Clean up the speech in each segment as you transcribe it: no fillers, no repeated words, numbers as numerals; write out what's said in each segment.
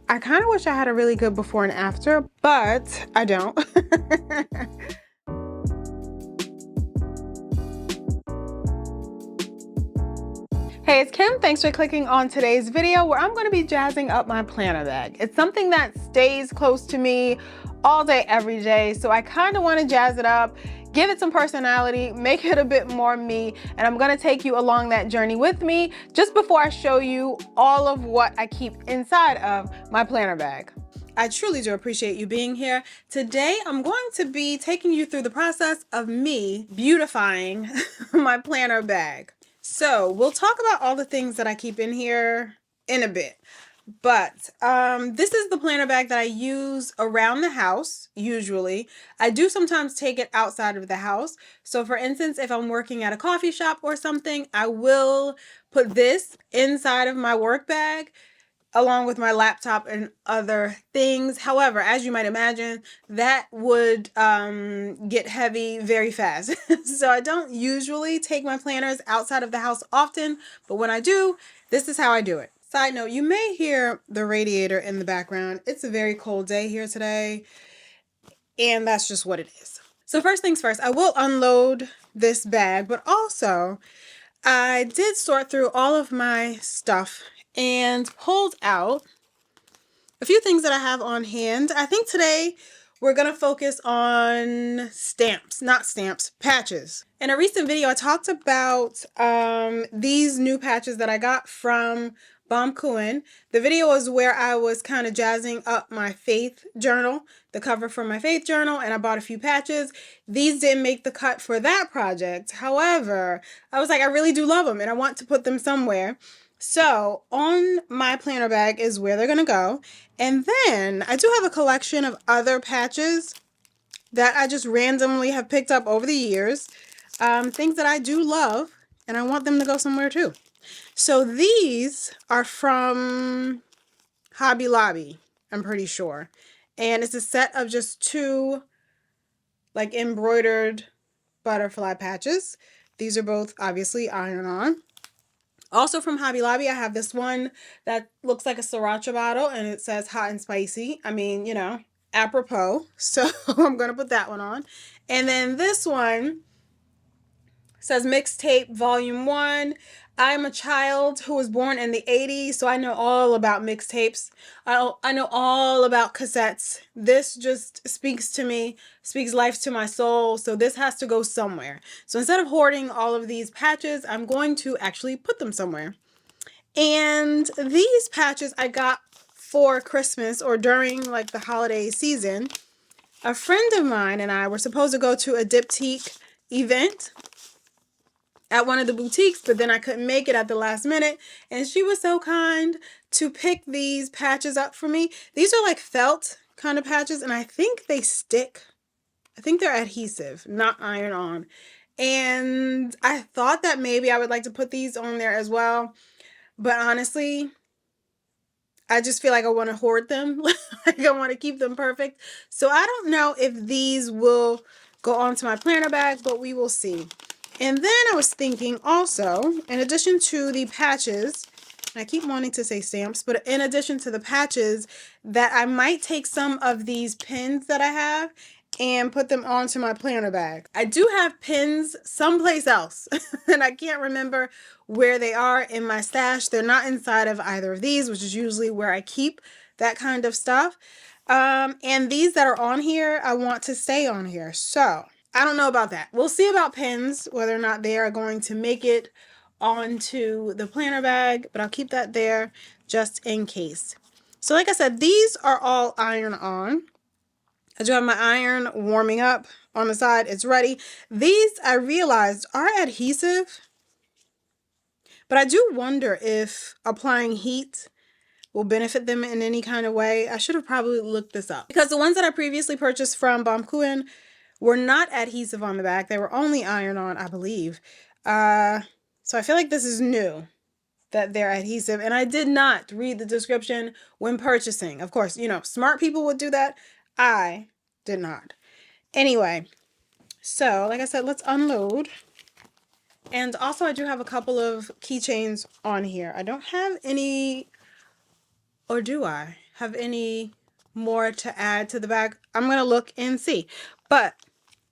I kind of wish I had a really good before and after, but I don't. Hey, it's Kim. Thanks for clicking on today's video where I'm going to be jazzing up my planner bag. It's something that stays close to me all day, every day. So I kind of want to jazz it up, give it some personality, make it a bit more me. And I'm going to take you along that journey with me just before I show you all of what I keep inside of my planner bag. I truly do appreciate you being here. Today, I'm going to be taking you through the process of me beautifying my planner bag. So we'll talk about all the things that I keep in here in a bit. But this is the planner bag that I use around the house, usually. I do sometimes take it outside of the house. So for instance, if I'm working at a coffee shop or something, I will put this inside of my work bag along with my laptop and other things. However, as you might imagine, that would get heavy very fast. So I don't usually take my planners outside of the house often, but when I do, this is how I do it. Side note, you may hear the radiator in the background. It's a very cold day here today, and that's just what it is. So first things first, I will unload this bag, but also I did sort through all of my stuff and pulled out a few things that I have on hand. I think today we're going to focus on patches. In a recent video, I talked about these new patches that I got from Martin. The video was where I was kind of jazzing up my faith journal, the cover for my faith journal, and I bought a few patches. These didn't make the cut for that project. However, I was like, I really do love them and I want to put them somewhere. So on my planner bag is where they're going to go. And then I do have a collection of other patches that I just randomly have picked up over the years. Things that I do love and I want them to go somewhere too. So these are from Hobby Lobby, I'm pretty sure. And it's a set of just two like embroidered butterfly patches. These are both obviously iron-on. Also from Hobby Lobby, I have this one that looks like a sriracha bottle and it says hot and spicy. I mean, you know, apropos. So I'm going to put that one on. And then this one says Mixtape Volume 1. I'm a child who was born in the 80s, so I know all about mixtapes. I know all about cassettes. This just speaks to me, speaks life to my soul, so this has to go somewhere. So instead of hoarding all of these patches, I'm going to actually put them somewhere. And these patches I got for Christmas or during like the holiday season. A friend of mine and I were supposed to go to a diptyque event at one of the boutiques, but then I couldn't make it at the last minute, and she was so kind to pick these patches up for me. These are like felt kind of patches, and I think they stick. I think they're adhesive, not iron-on. And I thought that maybe I would like to put these on there as well, but honestly, I just feel like I want to hoard them. Like I want to keep them perfect. So I don't know if these will go onto my planner bag, but we will see. And then I was thinking also, in addition to the patches, I keep wanting to say stamps, but in addition to the patches, that I might take some of these pins that I have and put them onto my planner bag. I do have pins someplace else, and I can't remember where they are in my stash. They're not inside of either of these, which is usually where I keep that kind of stuff. And these that are on here, I want to stay on here. So I don't know about that. We'll see about pins, whether or not they are going to make it onto the planner bag, but I'll keep that there just in case. So like I said, these are all iron-on. I do have my iron warming up on the side. It's ready. These, I realized, are adhesive, but I do wonder if applying heat will benefit them in any kind of way. I should have probably looked this up because the ones that I previously purchased from Martin were not adhesive on the back. They were only iron-on, I believe. So I feel like this is new that they're adhesive, and I did not read the description when purchasing. Of course, you know, smart people would do that. I did not. Anyway, so like I said, let's unload. And also I do have a couple of keychains on here. I don't have any, or do I? have any more to add to the bag. I'm going to look and see. But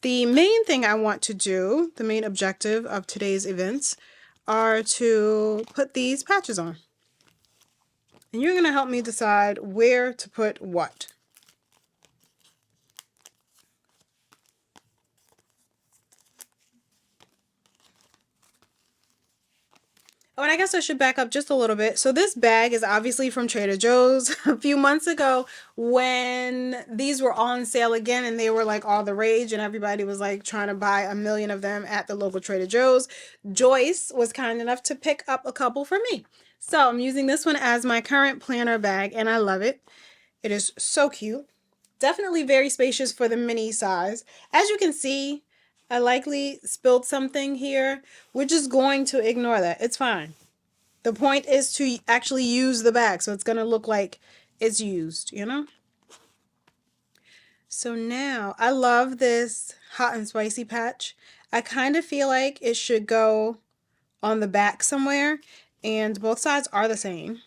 the main thing I want to do, the main objective of today's events, are to put these patches on. And you're going to help me decide where to put what. Oh, and I guess I should back up just a little bit. So this bag is obviously from Trader Joe's. A few months ago when these were on sale again and they were like all the rage and everybody was like trying to buy a million of them at the local Trader Joe's, Joyce was kind enough to pick up a couple for me. So I'm using this one as my current planner bag and I love it. It is so cute. Definitely very spacious for the mini size. As you can see, I likely spilled something here. We're just going to ignore that. It's fine. The point is to actually use the bag, so it's going to look like it's used, you know? So now, I love this hot and spicy patch. I kind of feel like it should go on the back somewhere, and both sides are the same.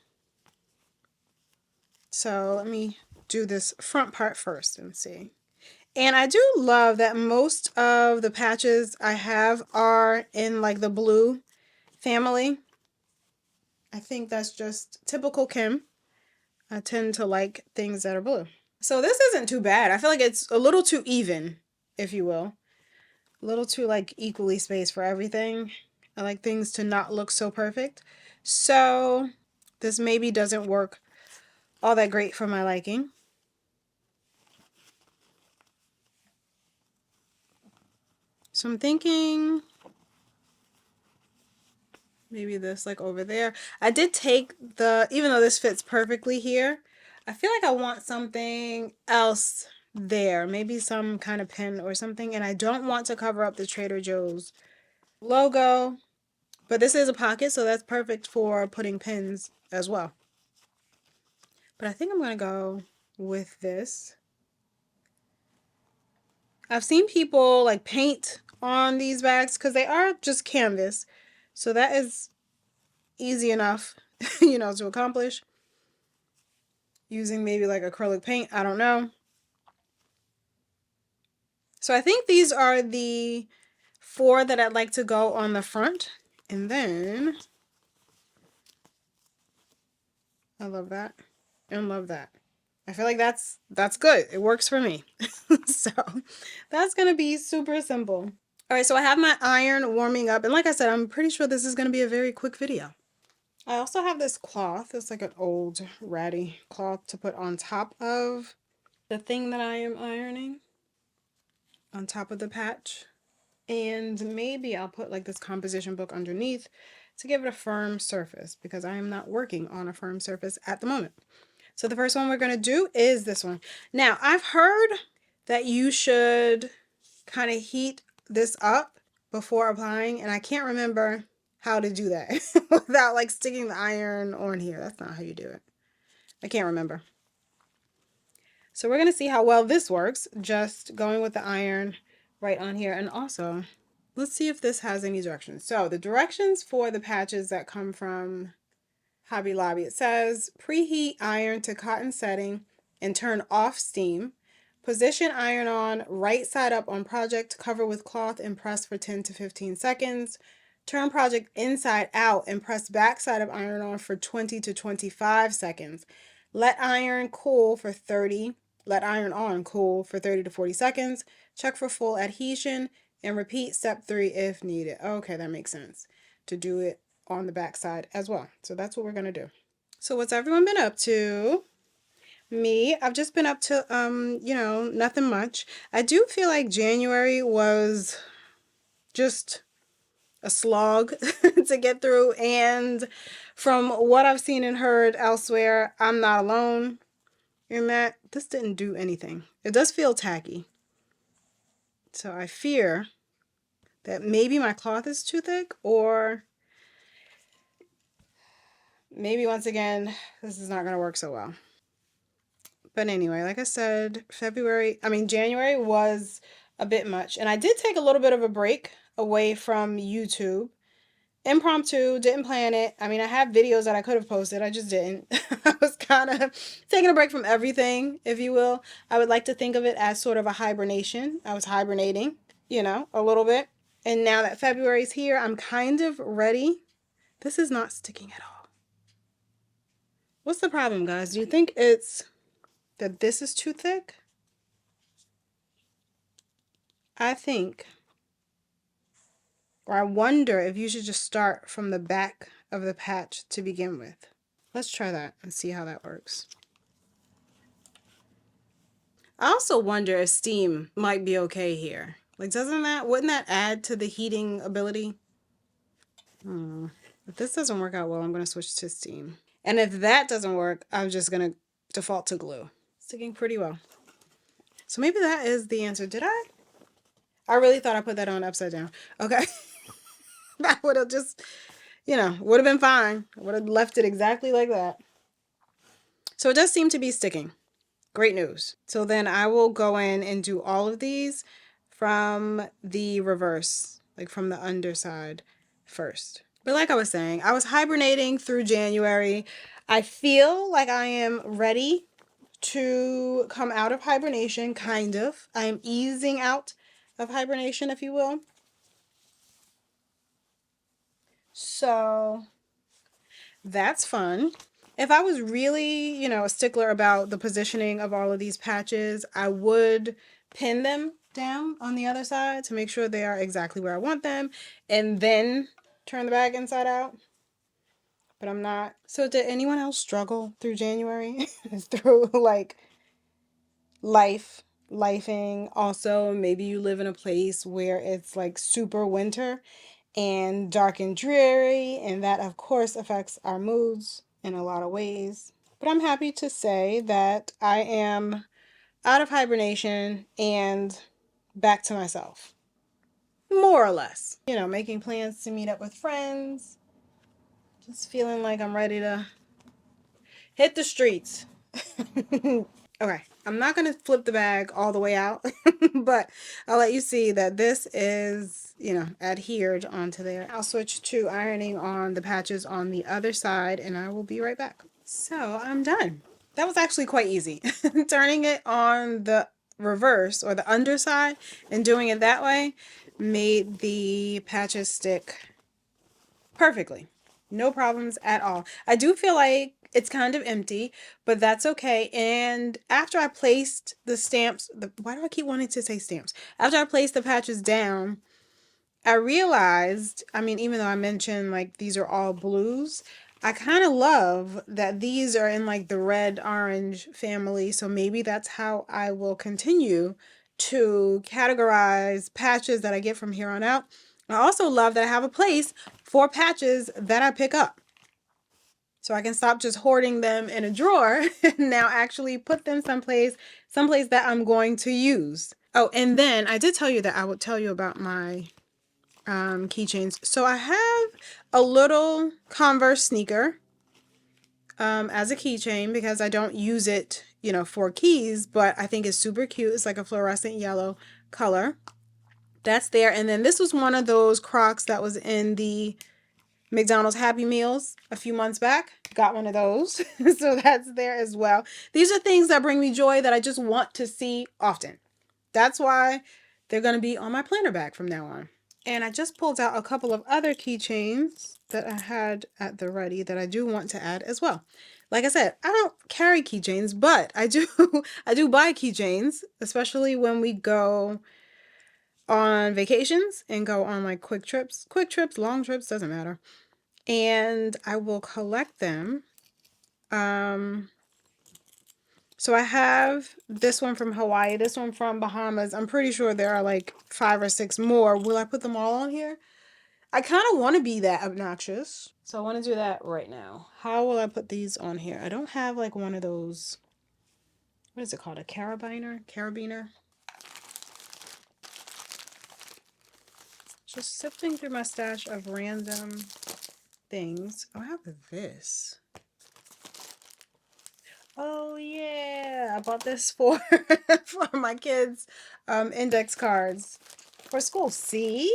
So let me do this front part first and see. And I do love that most of the patches I have are in like the blue family. I think that's just typical Kim. I tend to like things that are blue. So this isn't too bad. I feel like it's a little too even, if you will. A little too like equally spaced for everything. I like things to not look so perfect. So this maybe doesn't work all that great for my liking. So I'm thinking maybe this like over there. I did take the, even though this fits perfectly here, I feel like I want something else there. Maybe some kind of pin or something. And I don't want to cover up the Trader Joe's logo. But this is a pocket, so that's perfect for putting pins as well. But I think I'm going to go with this. I've seen people like paint on these bags because they are just canvas. So that is easy enough, you know, to accomplish. Using maybe like acrylic paint, I don't know. So I think these are the 4 that I'd like to go on the front. And then, I love that and love that. I feel like that's good. It works for me. So that's going to be super simple. All right, so I have my iron warming up. And like I said, I'm pretty sure this is going to be a very quick video. I also have this cloth. It's like an old ratty cloth to put on top of the thing that I am ironing. On top of the patch. And maybe I'll put like this composition book underneath to give it a firm surface because I am not working on a firm surface at the moment. So the first one we're going to do is this one. Now, I've heard that you should kind of heat this up before applying, and I can't remember how to do that without like sticking the iron on here. That's not how you do it. I can't remember. So we're going to see how well this works, just going with the iron right on here. And also, let's see if this has any directions. So the directions for the patches that come from Hobby Lobby, it says preheat iron to cotton setting and turn off steam. Position iron on right side up on project, cover with cloth and press for 10 to 15 seconds. Turn project inside out and press back side of iron on for 20 to 25 seconds. Let iron cool for 30. Let iron on cool for 30 to 40 seconds. Check for full adhesion and repeat step 3 if needed. Okay, that makes sense. To do it on the back side as well. So that's what we're going to do. So what's everyone been up to? Me, I've just been up to, you know, nothing much. I do feel like January was just a slog to get through. And from what I've seen and heard elsewhere, I'm not alone in that. This didn't do anything. It does feel tacky. So I fear that maybe my cloth is too thick, or maybe once again, this is not going to work so well. But anyway, like I said, January was a bit much. And I did take a little bit of a break away from YouTube. Impromptu, didn't plan it. I mean, I have videos that I could have posted. I just didn't. I was kind of taking a break from everything, if you will. I would like to think of it as sort of a hibernation. I was hibernating, you know, a little bit. And now that February's here, I'm kind of ready. This is not sticking at all. What's the problem, guys? Do you think it's that this is too thick? I think, or I wonder if you should just start from the back of the patch to begin with. Let's try that and see how that works. I also wonder if steam might be okay here. Like, wouldn't that add to the heating ability? If this doesn't work out well, I'm going to switch to steam. And if that doesn't work, I'm just going to default to glue. Sticking pretty well. So maybe that is the answer. Did I? I really thought I put that on upside down. Okay. That would have just, you know, would have been fine. I would have left it exactly like that. So it does seem to be sticking. Great news. So then I will go in and do all of these from the reverse, like from the underside first. But like I was saying, I was hibernating through January. I feel like I am ready to come out of hibernation, kind of. I am easing out of hibernation, if you will. So that's fun. If I was really, you know, a stickler about the positioning of all of these patches, I would pin them down on the other side to make sure they are exactly where I want them, and then turn the bag inside out. But I'm not. So did anyone else struggle through January? Through like lifing? Also, maybe you live in a place where it's like super winter and dark and dreary, and that of course affects our moods in a lot of ways. But I'm happy to say that I am out of hibernation and back to myself. More or less. You know, making plans to meet up with friends. Just feeling like I'm ready to hit the streets. Okay, I'm not going to flip the bag all the way out, but I'll let you see that this is, you know, adhered onto there. I'll switch to ironing on the patches on the other side, and I will be right back. So I'm done. That was actually quite easy. Turning it on the reverse or the underside and doing it that way made the patches stick perfectly. No problems at all. I do feel like it's kind of empty, but that's okay. And after I placed the stamps, why do I keep wanting to say stamps? After I placed the patches down, I realized, I mean, even though I mentioned like these are all blues, I kind of love that these are in like the red orange family. So maybe that's how I will continue to categorize patches that I get from here on out. I also love that I have a place for patches that I pick up. So I can stop just hoarding them in a drawer and now actually put them someplace that I'm going to use. Oh, and then I did tell you that I would tell you about my keychains. So I have a little Converse sneaker as a keychain because I don't use it, you know, for keys, but I think it's super cute. It's like a fluorescent yellow color. That's there. And then this was one of those Crocs that was in the McDonald's Happy Meals a few months back. Got one of those. So that's there as well. These are things that bring me joy that I just want to see often. That's why they're going to be on my planner bag from now on. And I just pulled out a couple of other keychains that I had at the ready that I do want to add as well. Like I said, I don't carry keychains, but I do buy keychains, especially when we go on vacations and go on like quick trips, long trips, doesn't matter. And I will collect them. So I have this one from Hawaii, this one from Bahamas. I'm pretty sure there are like 5 or 6 more. Will I put them all on here? I kind of want to be that obnoxious. So I want to do that right now. How will I put these on here? I don't have like one of those, what is it called? A carabiner? Just sifting through my stash of random things. Oh, I have this. Oh yeah, I bought this for for my kids' index cards for school. See?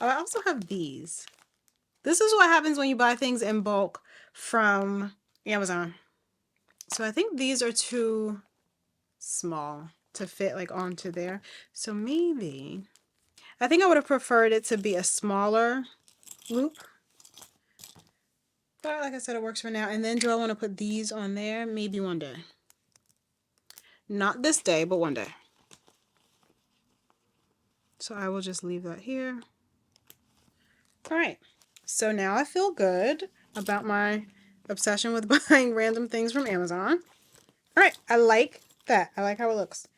Oh, I also have these. This is what happens when you buy things in bulk from Amazon. So I think these are too small to fit like onto there. So maybe, I think I would have preferred it to be a smaller loop. But like I said, it works for now. And then do I want to put these on there? Maybe one day. Not this day, but one day. So I will just leave that here. All right. So now I feel good about my obsession with buying random things from Amazon. All right. I like that. I like how it looks.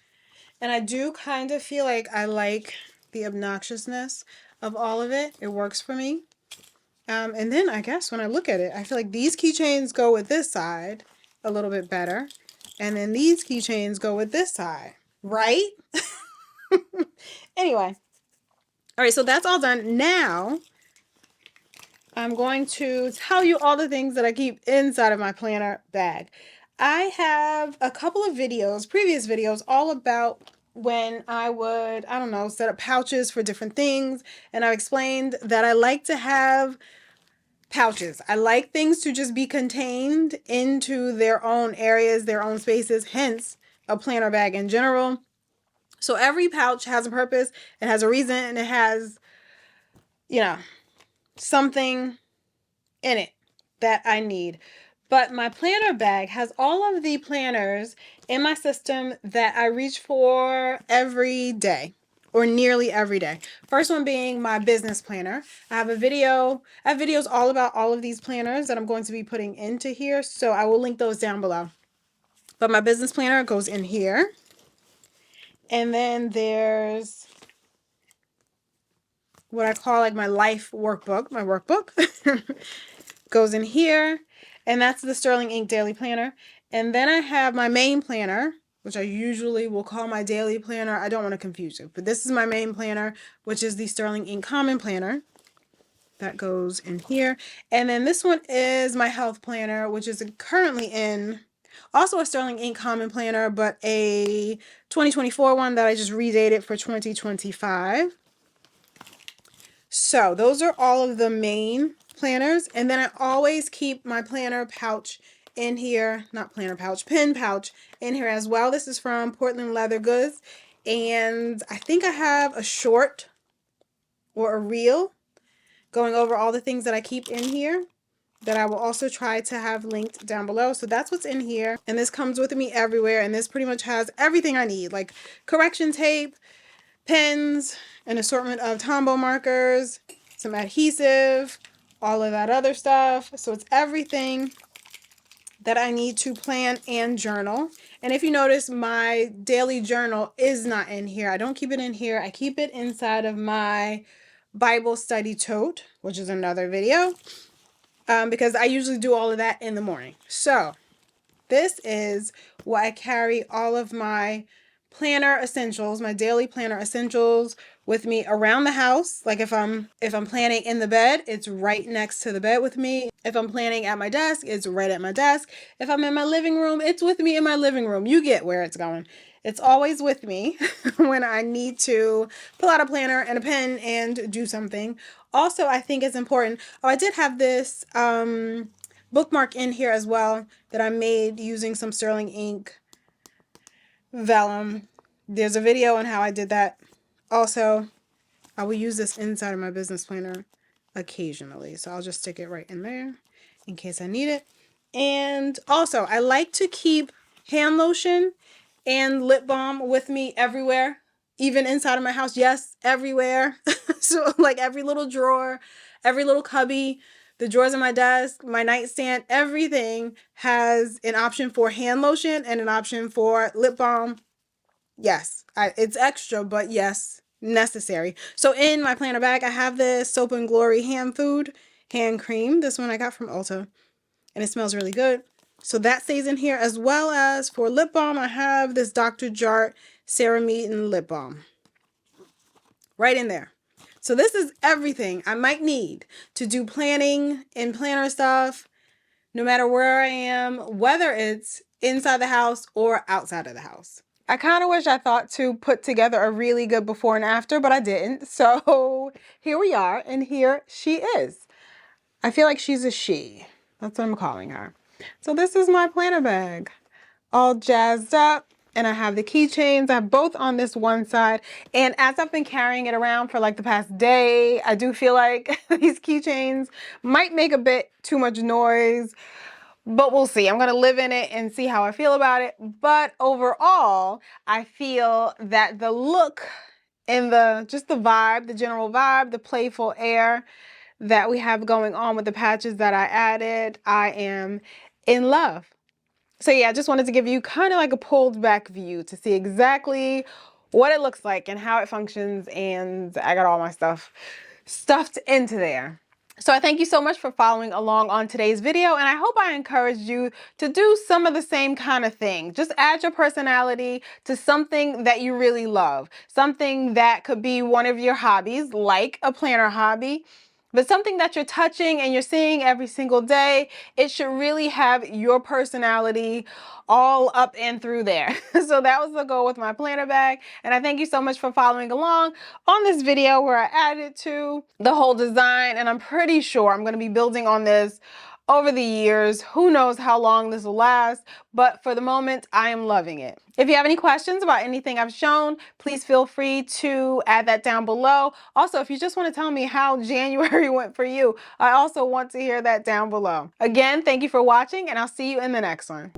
And I do kind of feel like I like the obnoxiousness of all of it. It works for me. And then I guess when I look at it, I feel like these keychains go with this side a little bit better. And then these keychains go with this side, right? Anyway. All right, so that's all done. Now, I'm going to tell you all the things that I keep inside of my planner bag. I have a couple of videos, previous videos, all about when I would, I don't know, set up pouches for different things. And I've explained that I like to have pouches. I like things to just be contained into their own areas, their own spaces, hence a planner bag in general. So every pouch has a purpose, it has a reason, and it has, you know, something in it that I need. But my planner bag has all of the planners in my system that I reach for every day, or nearly every day. First one being my business planner. I have videos all about all of these planners that I'm going to be putting into here, so I will link those down below. But my business planner goes in here. And then there's what I call like my life workbook, my workbook. Goes in here, and that's the Sterling Ink Daily Planner. And then I have my main planner, which I usually will call my daily planner. I don't want to confuse you, but this is my main planner, which is the Sterling Ink Common Planner. That goes in here. And then this one is my health planner, which is currently in also a Sterling Ink Common Planner, but a 2024 one that I just redated for 2025. So those are all of the main planners. And then I always keep my planner pouch in here, not planner pouch, pen pouch in here as well. This is from Portland Leather Goods. And I think I have a short or a reel going over all the things that I keep in here that I will also try to have linked down below. So that's what's in here. And this comes with me everywhere. And this pretty much has everything I need, like correction tape, pens, an assortment of Tombow markers, some adhesive, all of that other stuff. So it's everything that I need to plan and journal. And if you notice, my daily journal is not in here. I don't keep it in here. I keep it inside of my Bible study tote, which is another video, because I usually do all of that in the morning. So this is what I carry all of my planner essentials, my daily planner essentials with me around the house. Like if I'm planning in the bed, it's right next to the bed with me. If I'm planning at my desk, it's right at my desk. If I'm in my living room, it's with me in my living room. You get where it's going. It's always with me when I need to pull out a planner and a pen and do something. Also, I think it's important. Oh, I did have this bookmark in here as well that I made using some Sterling Ink vellum. There's a video on how I did that. Also, I will use this inside of my business planner occasionally. So I'll just stick it right in there in case I need it. And also, I like to keep hand lotion and lip balm with me everywhere, even inside of my house. Yes, everywhere. So like every little drawer, every little cubby, the drawers on my desk, my nightstand, everything has an option for hand lotion and an option for lip balm. Yes, it's extra, but yes, necessary. So in my planner bag, I have this Soap and Glory hand cream. This one I got from Ulta, and it smells really good. So that stays in here, as well as for lip balm, I have this Dr. Jart Ceramide lip balm right in there. So this is everything I might need to do planning and planner stuff, no matter where I am, whether it's inside the house or outside of the house. I kind of wish I thought to put together a really good before and after, but I didn't. So here we are, and here she is. I feel like she's a she. That's what I'm calling her. So this is my planner bag, all jazzed up. And I have the keychains. I have both on this one side. And as I've been carrying it around for like the past day, I do feel like these keychains might make a bit too much noise, but we'll see. I'm gonna live in it and see how I feel about it. But overall, I feel that the look and just the vibe, the general vibe, the playful air that we have going on with the patches that I added, I am in love. So yeah, I just wanted to give you kind of like a pulled back view to see exactly what it looks like and how it functions. And I got all my stuff stuffed into there. So I thank you so much for following along on today's video, and I hope I encouraged you to do some of the same kind of thing. Just add your personality to something that you really love, something that could be one of your hobbies, like a planner hobby, but something that you're touching and you're seeing every single day. It should really have your personality all up and through there. So that was the goal with my planner bag, and I thank you so much for following along on this video where I added to the whole design, and I'm pretty sure I'm going to be building on this over the years. Who knows how long this will last, but for the moment, I am loving it. If you have any questions about anything I've shown, please feel free to add that down below. Also, if you just want to tell me how January went for you, I also want to hear that down below. Again, thank you for watching, and I'll see you in the next one.